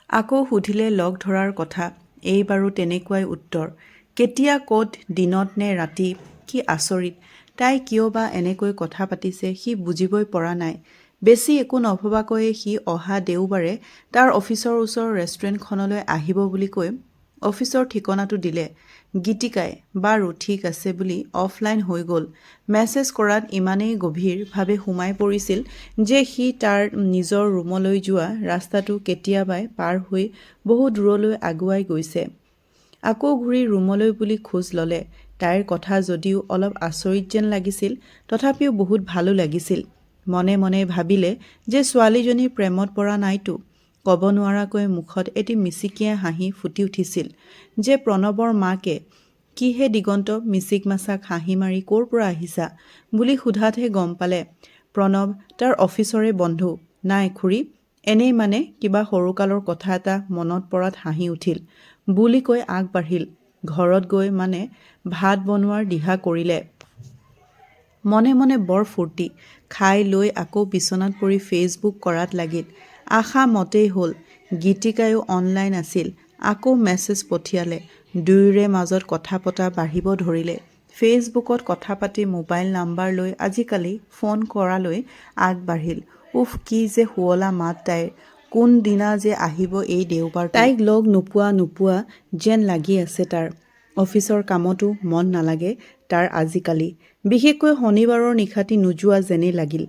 আকৌ সুধিলে লগ ধৰাৰ কথা। এইবাৰো তেনেকুৱাই উত্তৰ। কেতিয়া ক'ত দিনত নে ৰাতি, কি আচৰিত। তাই কিয় বা এনেকৈ কথা পাতিছে সি বুজিবই পৰা নাই। বেছি একো নভবাকৈয়ে সি অহা দেওবাৰে তাৰ অফিচৰ ওচৰৰ ৰেষ্টুৰেণ্টখনলৈ আহিব বুলি কৈ অফিচৰ ঠিকনাটো দিলে। গীতিকাই বাৰু ঠিক আছে বুলি অফলাইন হৈ গ'ল। মেছেজ কৰাত ইমানেই গভীৰভাৱে সোমাই পৰিছিল যে সি তাৰ নিজৰ ৰুমলৈ যোৱা ৰাস্তাটো কেতিয়াবাই পাৰ হৈ বহু দূৰলৈ আগুৱাই গৈছে। আকৌ ঘূৰি ৰুমলৈ বুলি খোজ ল'লে। তাইৰ কথা যদিও অলপ আচৰিত যেন লাগিছিল, তথাপিও বহুত ভালো লাগিছিল। মনে মনে ভাবিলে যে ছোৱালীজনী প্ৰেমত পৰা নাইতো। ক'ব নোৱাৰাকৈ মুখত এটি মিচিকিয়া হাঁহি ফুটি উঠিছিল যে প্ৰণৱৰ মাকে। কিহে দিগন্ত মিচিক মাছাক হাঁহি মাৰি ক'ৰ পৰা আহিছা বুলি সোধাতহে গম পালে প্ৰণৱ তাৰ অফিচৰে বন্ধু। নাই খুৰী, এনেই মানে কিবা সৰুকালৰ কথা এটা মনত পৰাত হাঁহি উঠিল বুলি কৈ আগবাঢ়িল। ঘৰত গৈ মানে ভাত বনোৱাৰ দিহা কৰিলে। মনে মনে বৰ ফূৰ্তি। খাই লৈ আকৌ বিচনাত পৰি ফেচবুক কৰাত লাগিল। আশা মতেই হ'ল। গীতিকায়ো অনলাইন আছিল। আকৌ মেছেজ পঠিয়ালে। দুয়োৰে মাজত কথা পতা বাঢ়িব ধৰিলে। ফেচবুকত কথা পাতি মোবাইল নাম্বাৰ লৈ আজিকালি ফোন কৰালৈ আগবাঢ়িল। উফ, কি যে শুৱলা মাত তাইৰ। কোন দিনা যে আহিব এই দেওবাৰ। তাইক লগ নোপোৱা যেন লাগি আছে তাৰ। অফিচৰ কামতো মন নালাগে তাৰ আজিকালি। বিশেষকৈ শনিবাৰৰ নিশাটি নোযোৱা যেনেই লাগিল।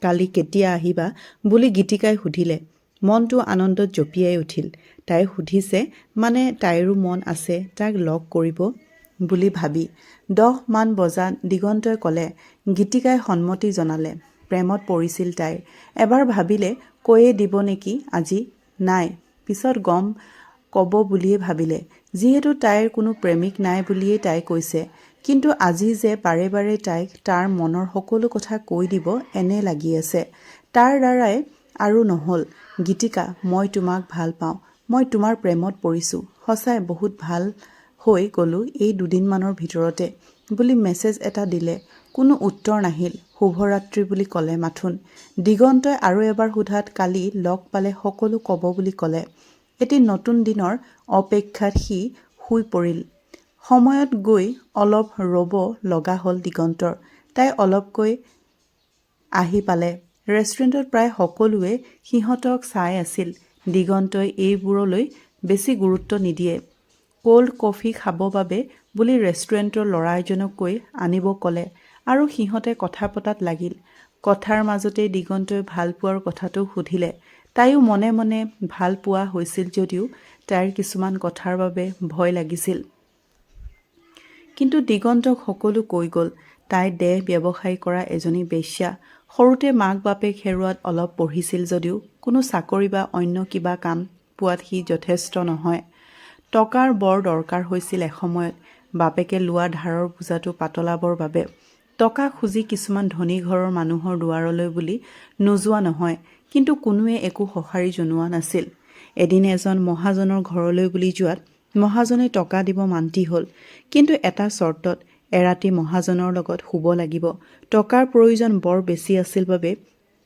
কালি কেতিয়া আহিবা বুলি গীতিকাই সুধিলে। মনটো আনন্দত জঁপিয়াই উঠিল। তাই সুধিছে মানে তাইৰো মন আছে তাক লগ কৰিব বুলি ভাবি। 10 মান বজাত দিগন্তই ক'লে। গীতিকাই সন্মতি জনালে। প্ৰেমত পৰিছিল তাইৰ। এবাৰ ভাবিলে কৈয়ে দিব নেকি আজি। নাই, পিছত গম ক'ব বুলিয়ে ভাবিলে। যিহেতু তাইৰ কোনো প্ৰেমিক নাই বুলিয়েই তাই কৈছে। কিন্তু আজি যে বাৰে বাৰে তাইক তাৰ মনৰ সকলো কথা কৈ দিব এনে লাগি আছে। তাৰ দ্বাৰাই আৰু নহ'ল। গীতিকা, মই তোমাক ভাল পাওঁ। মই তোমাৰ প্ৰেমত পৰিছোঁ। সঁচাই বহুত ভাল হৈ গ'লো এই দুদিনমানৰ ভিতৰতে বুলি মেছেজ এটা দিলে। কোনো উত্তৰ নাহিল। শুভৰাত্ৰি বুলি ক'লে মাথোন। দিগন্তই আৰু এবাৰ সোধাত কালি লগ পালে সকলো ক'ব বুলি ক'লে। এটি নতুন দিনৰ অপেক্ষাত সি শুই পৰিল। সময়ত গৈ অলপ ৰ'ব লগা হ'ল দিগন্তৰ। তাই অলপকৈ আহি পালে। ৰেষ্টুৰেণ্টত প্ৰায় সকলোৱে সিহঁতক চাই আছিল। দিগন্তই এইবোৰলৈ বেছি গুৰুত্ব নিদিয়ে। ক'ল্ড কফি খাব বাবে বুলি ৰেষ্টুৰেণ্টৰ ল'ৰা এজনক কৈ আনিব ক'লে আৰু সিহঁতে কথা পতাত লাগিল। কথাৰ মাজতেই দিগন্তই ভালপোৱাৰ কথাটো সুধিলে। তাইও মনে মনে ভাল পোৱা হৈছিল যদিও তাইৰ কিছুমান কথাৰ বাবে ভয় লাগিছিল। কিন্তু দিগন্তক সকলো কৈ গ'ল। তাই দেহ ব্যৱসায় কৰা এজনী বেশ্যা। সৰুতে মাক বাপেক হেৰুৱাত অলপ পঢ়িছিল যদিও কোনো চাকৰি বা অন্য কিবা কাম পোৱাত সি যথেষ্ট নহয়। টকাৰ বৰ দৰকাৰ হৈছিল এসময়ত। বাপেকে লোৱা ধাৰৰ বোজাটো পাতলাবৰ বাবে। টকা খুজি কিছুমান ধনী ঘৰৰ মানুহৰ দুৱাৰলৈ বুলি নোযোৱা নহয়, কিন্তু কোনোৱে একো সঁহাৰি জনোৱা নাছিল। এদিন এজন মহাজনৰ ঘৰলৈ বুলি যোৱাত মহাজনে টকা দিব মান্তি হ'ল। কিন্তু এটা চৰ্তত, এৰাতি মহাজনৰ লগত শুব লাগিব। টকাৰ প্ৰয়োজন বৰ বেছি আছিল বাবে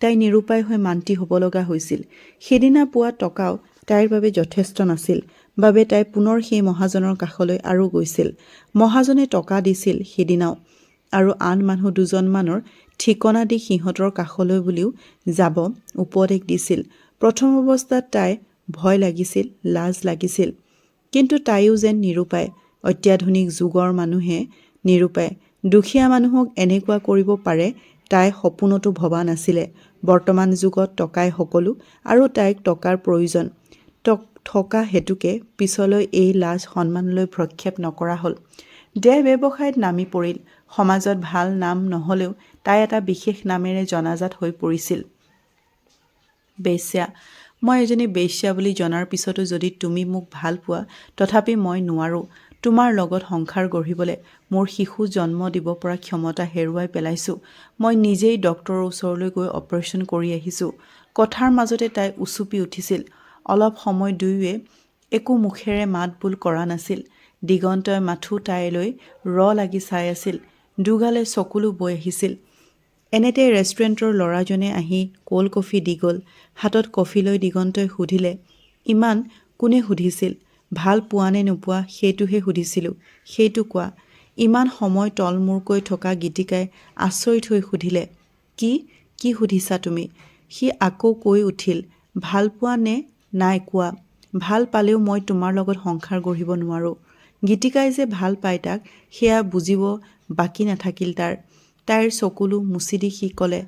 তাই নিৰুপায় হৈ মান্তি হ'ব লগা হৈছিল। সেইদিনা পোৱা টকাও তাইৰ বাবে যথেষ্ট নাছিল বাবে তাই পুনৰ সেই মহাজনৰ কাষলৈ আৰু গৈছিল। মহাজনে টকা দিছিল সেইদিনাও আৰু আন মানুহ দুজনমানৰ ঠিকনা দি সিহঁতৰ কাষলৈ বুলিও যাব উপদেশ দিছিল। প্ৰথম অৱস্থাত তাই ভয় লাগিছিল, লাজ লাগিছিল। কিন্তু তাইও যেন নিৰুপায়। অত্যাধুনিক যুগৰ মানুহে নিৰুপায়। দুখীয়া মানুহক এনেকুৱা কৰিব পাৰে তাই সপোনতো ভবা নাছিলে। বৰ্তমান যুগত টকাই সকলো আৰু তাইক টকাৰ প্ৰয়োজন। থকা হেতুকে পিছলৈ এই লাজ সন্মানলৈ ভ্ৰক্ষেপ নকৰা হ'ল। দেহ ব্যৱসায়ত নামি পৰিল। সমাজত ভাল নাম নহ'লেও তাই এটা বিশেষ নামেৰে জনাজাত হৈ পৰিছিল। বেশ্যা। মই এজনী বেশ্যা বুলি জনাৰ পিছতো যদি তুমি মোক ভাল পোৱা, তথাপি মই নোৱাৰোঁ তোমাৰ লগত সংসাৰ গঢ়িবলৈ। মোৰ শিশু জন্ম দিব পৰা ক্ষমতা হেৰুৱাই পেলাইছোঁ। মই নিজেই ডক্তৰৰ ওচৰলৈ গৈ অপাৰেশ্যন কৰি আহিছোঁ। কথাৰ মাজতে তাই উচুপি উঠিছিল। অলপ সময় দুয়োৱে একো মুখেৰে মাত বোল কৰা নাছিল। দিগন্তই মাথো তাইলৈ লাগি চাই আছিল। দুগালে চকুলো বৈ আহিছিল। এনেতে ৰেষ্টুৰেণ্টৰ ল'ৰাজনে আহি ক'ল্ড কফি দি গ'ল। হাতত কফি লৈ দিগন্তই সুধিলে, ইমান কোনে সুধিছিল? ভাল পোৱা নে নোপোৱা সেইটোহে সুধিছিলোঁ। সেইটো কোৱা। ইমান সময় তলমূৰকৈ থকা গীতিকাই আচৰিত হৈ সুধিলে, কি সুধিছা তুমি? সি আকৌ কৈ উঠিল, ভাল পোৱা নে নাই কোৱা। ভাল পালেও মই তোমাৰ লগত সংসাৰ গঢ়িব নোৱাৰোঁ। গীতিকাই যে ভাল পায় তাক সেয়া বুজিব বাকী নাথাকিল তাৰ। তাইৰ চকুলো মুচি দি সি ক'লে,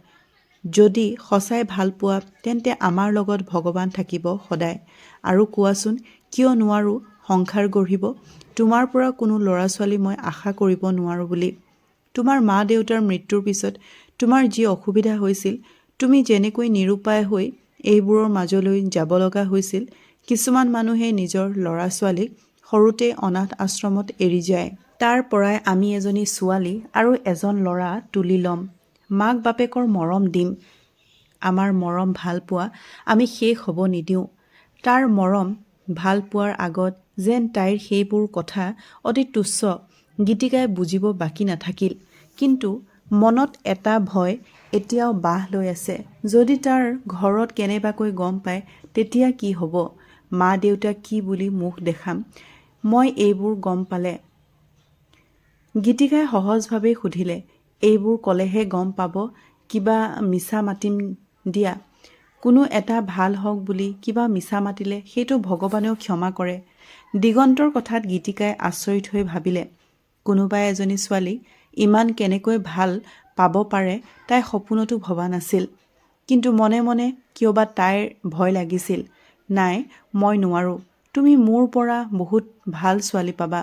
যদি সঁচাই ভাল পোৱা তেন্তে আমাৰ লগত ভগৱান থাকিব সদায়। আৰু কোৱাচোন কিয় নোৱাৰোঁ সংসাৰ গঢ়িব? তোমাৰ পৰা কোনো ল'ৰা ছোৱালী মই আশা কৰিব নোৱাৰোঁ বুলি। তোমাৰ মা দেউতাৰ মৃত্যুৰ পিছত তোমাৰ যি অসুবিধা হৈছিল, তুমি যেনেকৈ নিৰুপায় হৈ এইবোৰৰ মাজলৈ যাব লগা হৈছিল, কিছুমান মানুহে নিজৰ ল'ৰা ছোৱালীক সৰুতে অনাথ আশ্ৰমত এৰি যায়। তাৰ পৰাই আমি এজনী ছোৱালী আৰু এজন ল'ৰা তুলি ল'ম। মাক বাপেকৰ মৰম দিম। আমাৰ মৰম ভাল পোৱা আমি শেষ হ'ব নিদিওঁ। তাৰ মৰম ভাল পোৱাৰ আগত যেন তাইৰ সেইবোৰ কথা অতি তুচ্ছ গীতিকাই বুজিব বাকী নাথাকিল। কিন্তু মনত এটা ভয় এতিয়াও বাহ লৈ আছে। যদি তাৰ ঘৰত কেনেবাকৈ গম পায় তেতিয়া কি হ'ব? মা দেউতাক কি বুলি মুখ দেখাম মই এইবোৰ গম পালে? গীতিকাই সহজভাৱেই সুধিলে, এইবোৰ ক'লেহে গম পাব কিবা মিছা মাতিম দিয়া। কোনো এটা ভাল হওক বুলি কিবা মিছা মাতিলে সেইটো ভগৱানেও ক্ষমা কৰে। দিগন্তৰ কথাত গীতিকাই আচৰিত হৈ ভাবিলে, কোনোবাই এজনী ছোৱালীক ইমান কেনেকৈ ভাল পাব পাৰে তাই সপোনতো ভবা নাছিল। কিন্তু মনে মনে কিয়বা তাইৰ ভয় লাগিছিল। নাই, মই নোৱাৰোঁ। তুমি মোৰ পৰা বহুত ভাল ছোৱালী পাবা।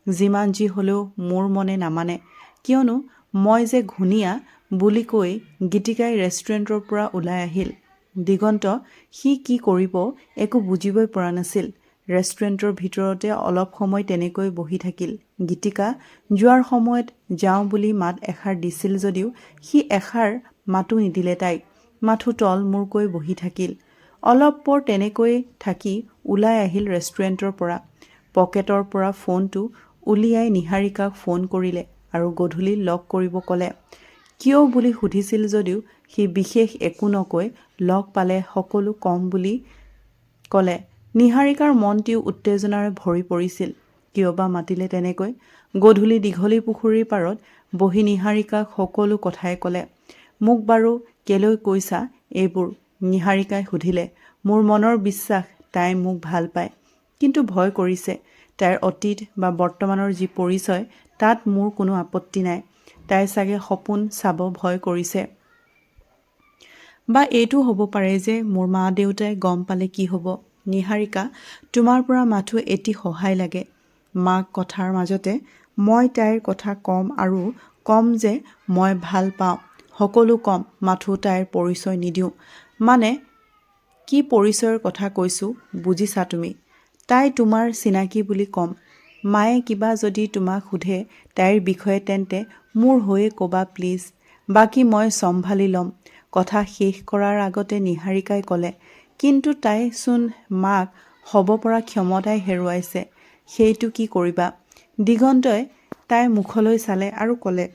যিমান যি হ'লেও মোৰ মনে নামানে। কিয়নো মই যে ঘূণীয়া বুলি কৈ গীতিকাই ৰেষ্টুৰেণ্টৰ পৰা ওলাই আহিল। দিগন্ত সি কি কৰিব একো বুজিবই পৰা নাছিল। ৰেষ্টুৰেণ্টৰ ভিতৰতে অলপ সময় তেনেকৈ বহি থাকিল। গীতিকা যোৱাৰ সময়ত যাওঁ বুলি মাত এষাৰ দিছিল যদিও সি এষাৰ মাতো নিদিলে তাইক। মাথো তল মূৰকৈ বহি থাকিল। অলপ পৰ তেনেকৈ থাকি ওলাই আহিল ৰেষ্টুৰেণ্টৰ পৰা। পকেটৰ পৰা ফোনটো উলিয়াই নিহাৰিকাক ফোন কৰিলে আৰু গধূলি লগ কৰিব ক'লে। কিয় বুলি সুধিছিল যদিও সি বিশেষ একো নকৈ লগ পালে সকলো কম বুলি ক'লে। নিহাৰিকাৰ মনটিও উত্তেজনাৰে ভৰি পৰিছিল। কিয়বা মাতিলে তেনেকৈ? গধূলি দীঘলী পুখুৰীৰ পাৰত বহি নিহাৰিকাক সকলো কথাই ক'লে। মোক বাৰু কেলৈ কৈছা এইবোৰ? নিহাৰিকাই সুধিলে। মোৰ মনৰ বিশ্বাস তাই মোক ভাল পায়। কিন্তু ভয় কৰিছে। তাইৰ অতীত বা বৰ্তমানৰ যি পৰিচয় তাত মোৰ কোনো আপত্তি নাই। তাই চাগে সপোন চাব ভয় কৰিছে। বা এইটো হ'ব পাৰে যে মোৰ মা দেউতাই গম পালে কি হ'ব? নিহাৰিকা, তোমাৰ পৰা মাথো এটি সহায় লাগে। মাক কথাৰ মাজতে মই তাইৰ কথা ক'ম আৰু ক'ম যে মই ভাল পাওঁ। সকলো ক'ম, মাথো তাইৰ পৰিচয় নিদিওঁ। মানে কি পৰিচয়ৰ কথা কৈছোঁ বুজিছা তুমি? তাই তোমাৰ চিনাকি বুলি ক'ম। মায়ে কিবা যদি তোমাক সোধে তাইৰ বিষয়ে তেন্তে মোৰ হৈয়ে ক'বা প্লিজ। বাকী মই চম্ভালি ল'ম। কথা শেষ কৰাৰ আগতে নিহাৰিকাই ক'লে, কিন্তু তাই চোন মাক হ'ব পৰা ক্ষমতাই হেৰুৱাইছে। সেইটো কি কৰিবা? দিগন্তই তাইৰ মুখলৈ চালে আৰু ক'লে,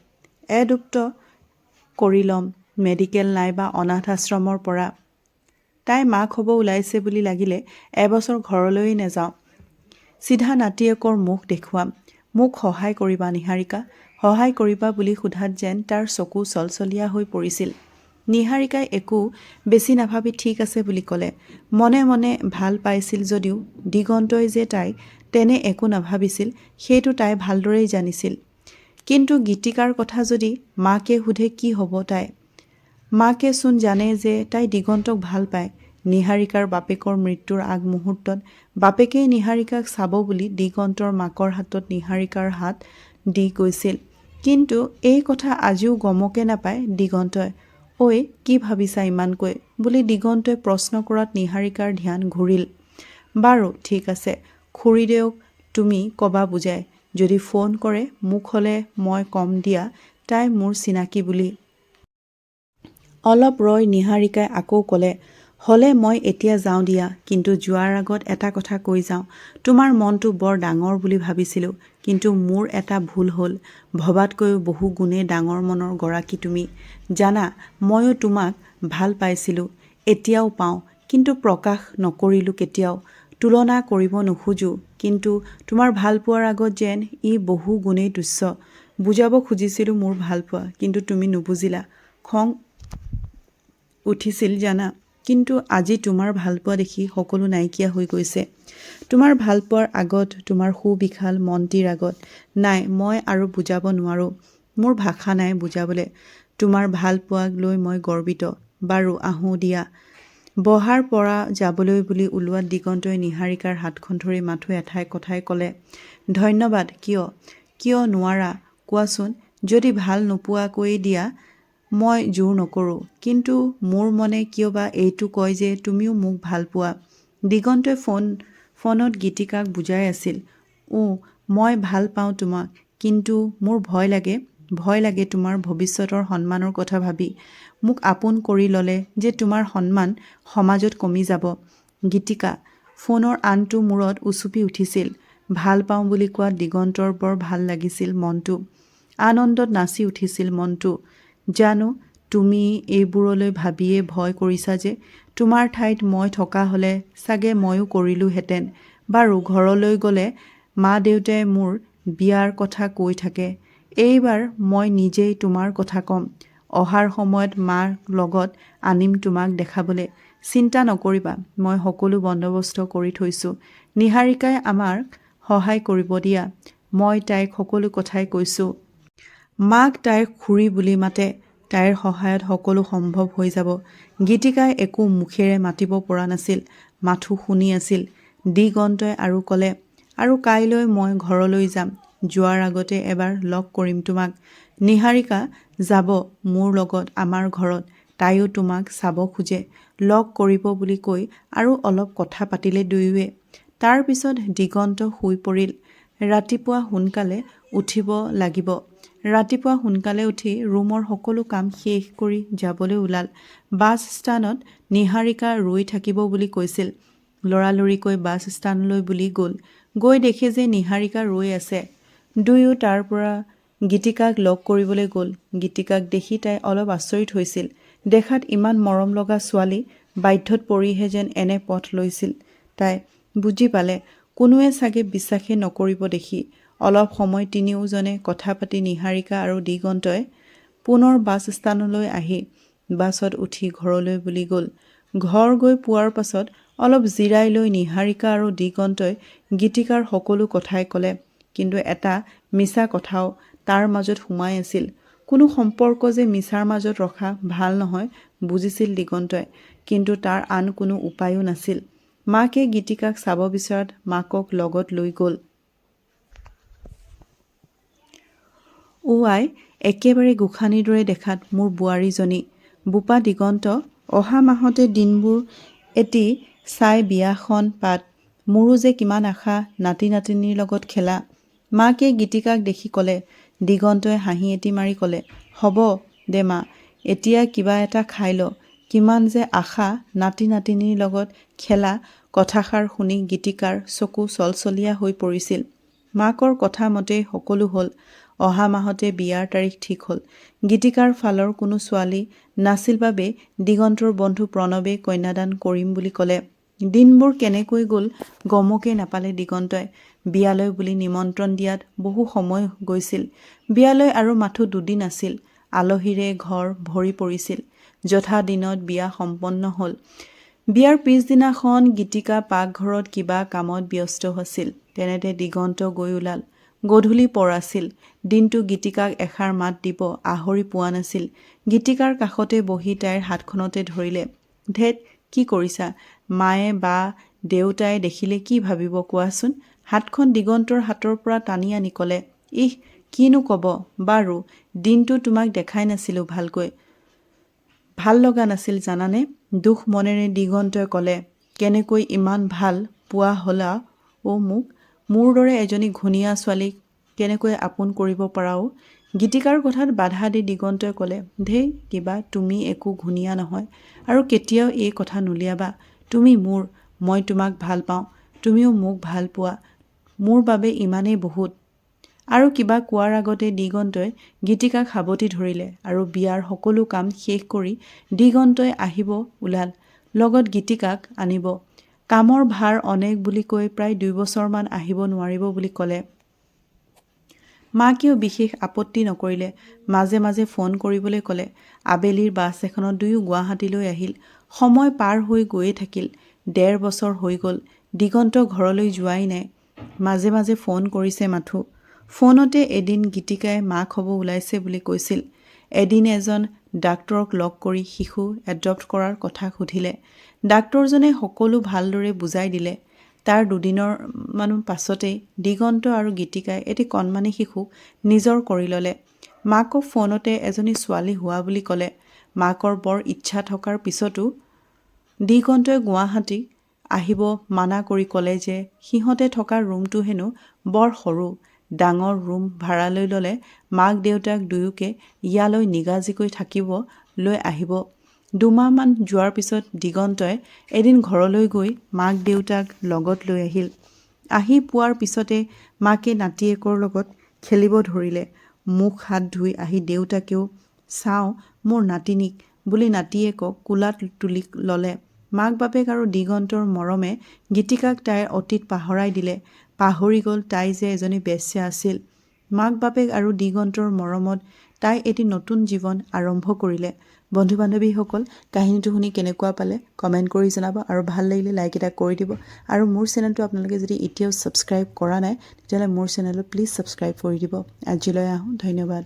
এডপ্ট কৰি ল'ম মেডিকেল নাইবা অনাথ আশ্ৰমৰ পৰা। তাই মাক হ'ব ওলাইছে বুলি লাগিলে এবছৰ ঘৰলৈয়ে নাযাওঁ। চিধা নাতিয়েকৰ মুখ দেখুৱাম। মোক সহায় কৰিবা নিহাৰিকা। সহায় কৰিবা বুলি সোধাত যেন তাৰ চকু চলচলীয়া হৈ পৰিছিল। নিহাৰিকাই একো বেছি নাভাবি ঠিক আছে বুলি ক'লে। মনে মনে ভাল পাইছিল যদিও দিগন্তই যে তাইক তেনে একো নাভাবিছিল সেইটো তাই ভালদৰেই জানিছিল। কিন্তু গীতিকাৰ কথা যদি মাকে সোধে কি হ'ব তাই? মাকে চোন জানে যে তাই দিগন্তক ভাল পায়। নিহাৰিকাৰ বাপেকৰ মৃত্যুৰ আগমুহূৰ্তত বাপেকেই নিহাৰিকাক চাব বুলি দিগন্তৰ মাকৰ হাতত নিহাৰিকাৰ হাত দি গৈছিল। কিন্তু এই কথা আজিও গমকে নাপায় দিগন্তই। ঐ কি ভাবিছা ইমানকৈ বুলি দিগন্তই প্ৰশ্ন কৰাত নিহাৰিকাৰ ধ্যান ঘূৰিল। বাৰু ঠিক আছে, খুৰীদেউক তুমি ক'বা বুজাই। যদি ফোন কৰে মোক হ'লে মই ক'ম দিয়া তাই মোৰ চিনাকি বুলি। অলপ ৰৈ নিহাৰিকাই আকৌ ক'লে, হ'লে মই এতিয়া যাওঁ দিয়া। কিন্তু যোৱাৰ আগত এটা কথা কৈ যাওঁ। তোমাৰ মনটো বৰ ডাঙৰ বুলি ভাবিছিলোঁ। কিন্তু মোৰ এটা ভুল হ'ল। ভবাতকৈও বহু গুণে ডাঙৰ মনৰ গৰাকী তুমি। জানা, ময়ো তোমাক ভাল পাইছিলোঁ। এতিয়াও পাওঁ। কিন্তু প্ৰকাশ নকৰিলোঁ কেতিয়াও। তুলনা কৰিব নোখোজোঁ, কিন্তু তোমাৰ ভালপোৱাৰ আগত যেন ই বহু গুণেই তুচ্ছ। বুজাব খুজিছিলোঁ মোৰ ভালপোৱা, কিন্তু তুমি নুবুজিলা। খং উঠিছিল জানা, কিন্তু আজি তোমাৰ ভালপোৱা দেখি সকলো নাইকিয়া হৈ গৈছে। তোমাৰ ভালপোৱাৰ আগত, তোমাৰ সুবিশাল মনটিৰ আগত। নাই, মই আৰু বুজাব নোৱাৰোঁ। মোৰ ভাষা নাই বুজাবলৈ। তোমাৰ ভালপোৱাক লৈ মই গৰ্বিত। বাৰু আহোঁ দিয়া। বহাৰ পৰা যাবলৈ বুলি ওলোৱাত দিগন্তই নীহাৰিকাৰ হাতখন ধৰি মাথো এঠাই কথাই ক'লে, ধন্যবাদ। কিয়? কিয় নোৱাৰা কোৱাচোন? যদি ভাল নোপোৱাকৈয়ে দিয়া, মই জোৰ নকৰোঁ, কিন্তু মোৰ মনে কিয়বা এইটো কয় যে তুমিও মোক ভাল পোৱা। দিগন্তই ফোনত গীতিকাক বুজাই আছিল। মই ভাল পাওঁ তোমাক, কিন্তু মোৰ ভয় লাগে তোমাৰ ভৱিষ্যতৰ সন্মানৰ কথা ভাবি। মোক আপোন কৰি ল'লে যে তোমাৰ সন্মান সমাজত কমি যাব। গীতিকা। ফোনৰ আনটো মূৰত উচুপি উঠিছিল। ভাল পাওঁ বুলি কোৱাত দিগন্তৰ বৰ ভাল লাগিছিল মনটো। আনন্দত নাচি উঠিছিল মনটো। জানো, তুমি এইবোৰলৈ ভাবিয়ে ভয় কৰিছা যে। তোমাৰ ঠাইত মই থকা হ'লে চাগে ময়ো কৰিলোঁহেঁতেন। বাৰু ঘৰলৈ গ'লে মা দেউতাই মোৰ বিয়াৰ কথা কৈ থাকে। এইবাৰ মই নিজেই তোমাৰ কথা ক'ম। অহাৰ সময়ত মাৰ লগত আনিম তোমাক দেখাবলৈ। চিন্তা নকৰিবা, মই সকলো বন্দবস্ত কৰি থৈছোঁ। নীহাৰিকাই আমাক সহায় কৰিব দিয়া। মই তাইক সকলো কথাই কৈছোঁ। মাক তাইৰ খুৰী বুলি মাতে। তাইৰ সহায়ত সকলো সম্ভৱ হৈ যাব। গীতিকাই একো মুখেৰে মাতিব পৰা নাছিল, মাথো শুনি আছিল। দিগন্তই আৰু ক'লে, আৰু কাইলৈ মই ঘৰলৈ যাম। যোৱাৰ আগতে এবাৰ লগ কৰিম তোমাক। নীহাৰিকা যাব মোৰ লগত আমাৰ ঘৰত। তাইও তোমাক চাব খোজে। লগ কৰিব বুলি কৈ আৰু অলপ কথা পাতিলে দুয়োৱে। তাৰ পিছত দিগন্ত শুই পৰিল। ৰাতিপুৱা সোনকালে উঠিব লাগিব। ৰাতিপুৱা সোনকালে উঠি ৰুমৰ সকলো কাম শেষ কৰি যাবলৈ ওলাল। বাছ ষ্টাণ্ডত নীহাৰিকা ৰৈ থাকিব বুলি কৈছিল। লৰালৰিকৈ বাছ ষ্টাণ্ডলৈ বুলি গ'ল। গৈ দেখে যে নীহাৰিকা ৰৈ আছে। দুয়ো তাৰ পৰা গীতিকাক লগ কৰিবলৈ গ'ল। গীতিকাক দেখি তাই অলপ আচৰিত হৈছিল। দেখাত ইমান মৰম লগা ছোৱালী, বাধ্যত পৰিহে যেন এনে পথ লৈছিল তাই। বুজি পালে, কোনোৱে চাগে বিশ্বাসেই নকৰিব দেখি। অলপ সময় তিনিওজনে কথা পাতি নীহাৰিকা আৰু দিগন্তই পুনৰ বাছ ষ্টাণ্ডলৈ আহি বাছত উঠি ঘৰলৈ বুলি গ'ল। ঘৰ গৈ পোৱাৰ পাছত অলপ জিৰাই লৈ নীহাৰিকা আৰু দিগন্তই গীতিকাৰ সকলো কথাই ক'লে। কিন্তু এটা মিছা কথাও তাৰ মাজত সোমাই আছিল। কোনো সম্পৰ্ক যে মিছাৰ মাজত ৰখা ভাল নহয় বুজিছিল দিগন্তই, কিন্তু তাৰ আন কোনো উপায়ো নাছিল। মাকে গীতিকাক চাব বিচৰাত মাকক লগত লৈ গ'ল। আই, একেবাৰে গোসানীৰ দৰে দেখাত মোৰ বোৱাৰীজনী। বোপা দিগন্ত, অহা মাহতে দিনবোৰ এটি চাই বিয়াখন পাত। মোৰো যে কিমান আশা নাতি নাতিনীৰ লগত খেলা। মাকে গীতিকাক দেখি ক'লে। দিগন্তই হাঁহি এটি মাৰি ক'লে, হ'ব দে মা, এতিয়া কিবা এটা খাই ল। কিমান যে আশা নাতি নাতিনীৰ লগত খেলা। কথাষাৰ শুনি গীতিকাৰ চকু চলচলীয়া হৈ পৰিছিল। মাকৰ কথা মতেই সকলো হ'ল। অহা মাহতে বিয়াৰ তাৰিখ ঠিক হ'ল। গীতিকাৰ ফালৰ কোনো ছোৱালী নাছিল বাবে দিগন্তৰ বন্ধু প্ৰণৱে কন্যাদান কৰিম বুলি ক'লে। দিনবোৰ কেনেকৈ গ'ল গমকেই নাপালে দিগন্তই। বিয়ালৈ বুলি নিমন্ত্ৰণ দিয়াত বহু সময় গৈছিল। বিয়ালৈ আৰু মাথো দুদিন আছিল। আলহীৰে ঘৰ ভৰি পৰিছিল। যথা দিনত বিয়া সম্পন্ন হ'ল। বিয়াৰ পিছদিনাখন গীতিকা পাকঘৰত কিবা কামত ব্যস্ত আছিল। তেনেতে দিগন্ত গৈ ওলাল। গধূলি পৰাছিল। দিনটো গীতিকাক এষাৰ মাত দিব আহৰি পোৱা নাছিল। গীতিকাৰ কাষতে বহি তাইৰ হাতখনতে ধৰিলে। ধেত, কি কৰিছা? মায়ে বা দেউতাই দেখিলে কি ভাবিব কোৱাচোন? হাতখন দিগন্তৰ হাতৰ পৰা টানি আনি ক'লে, ইহ, কিনো ক'ব। বাৰু, দিনটো তোমাক দেখাই নাছিলোঁ ভালকৈ। ভাল লগা নাছিল জানানে? দুখ মনেৰে দিগন্তই ক'লে। কেনেকৈ ইমান ভাল পোৱা হ'লা মোক? মোৰ দৰে এজনী ঘূণীয়া ছোৱালীক কেনেকৈ আপোন কৰিব পাৰাও? গীতিকাৰ কথাত বাধা দি দিগন্তই ক'লে, ধেই কিবা, তুমি একো ঘূণীয়া নহয় আৰু কেতিয়াও এই কথা নুলিয়াবা। তুমি মোৰ, মই তোমাক ভাল পাওঁ, তুমিও মোক ভাল পোৱা। মোৰ বাবে ইমানেই বহুত। আৰু কিবা কোৱাৰ আগতে দিগন্তই গীতিকাক সাৱটি ধৰিলে আৰু বিয়াৰ সকলো কাম শেষ কৰি দিগন্তই আহিব ওলাল। লগত গীতিকাক আনিব। কামৰ ভাৰ অনেক বুলি কৈ প্ৰায় 2 বছৰমান আহিব নোৱাৰিব বুলি ক'লে। মাকেও বিশেষ আপত্তি নকৰিলে। মাজে মাজে ফোন কৰিবলৈ ক'লে। আবেলিৰ বাছ এখনত দুয়ো গুৱাহাটীলৈ আহিল। সময় পাৰ হৈ গৈয়ে থাকিল। 1.5 বছৰ হৈ গ'ল। দিগন্ত ঘৰলৈ যোৱাই নাই। মাজে মাজে ফোন কৰিছে মাথো। ফোনতে এদিন গীতিকাই মাক হ'ব ওলাইছে বুলি কৈছিল। এদিন এজন ডাক্তৰক লগ কৰি শিশু এডপ্ট কৰাৰ কথা সুধিলে। ডাক্তৰজনে সকলো ভালদৰে বুজাই দিলে। তাৰ 2 দিনৰ পাছতেই দিগন্ত আৰু গীতিকাই এটি কণমানি শিশুক নিজৰ কৰি ল'লে। মাকক ফোনতে এজনী ছোৱালী হোৱা বুলি ক'লে। মাকৰ বৰ ইচ্ছা থকাৰ পিছতো দিগন্তই গুৱাহাটী আহিব মানা কৰি ক'লে যে সিহঁতে থকা ৰুমটো হেনো বৰ সৰু। ডাঙৰ ৰুম ভাড়ালৈ ল'লে মাক দেউতাক দুয়োকে ইয়ালৈ নিগাজিকৈ থাকিব লৈ আহিব। 2 মাহমান যোৱাৰ পিছত দিগন্তই এদিন ঘৰলৈ গৈ মাক দেউতাক লগত লৈ আহিল। আহি পোৱাৰ পিছতে মাকে নাতিয়েকৰ লগত খেলিব ধৰিলে। মুখ হাত ধুই আহি দেউতাকেও চাওঁ মোৰ নাতিনীক বুলি নাতিয়েকক কোলাত তুলি ল'লে। মাক বাপেক আৰু দিগন্তৰ মৰমে গীতিকাক তাইৰ অতীত পাহৰাই দিলে। পাহৰি গ'ল তাই যে এজনী বেশ্যা আছিল। মাক বাপেক আৰু দিগন্তৰ মৰমত তাই এটি নতুন জীৱন আৰম্ভ কৰিলে। বন্ধু বান্ধৱীসকল, কাহিনীটো শুনি কেনেকুৱা পালে কমেণ্ট কৰি জনাব আৰু ভাল লাগিলে লাইক এটা কৰি দিব। আৰু মোৰ চেনেলটো আপোনালোকে যদি এতিয়াও ছাবস্ক্ৰাইব কৰা নাই তেতিয়াহ'লে মোৰ চেনেলটো প্লিজ ছাবস্ক্ৰাইব কৰি দিব। আজিলৈ আহোঁ, ধন্যবাদ।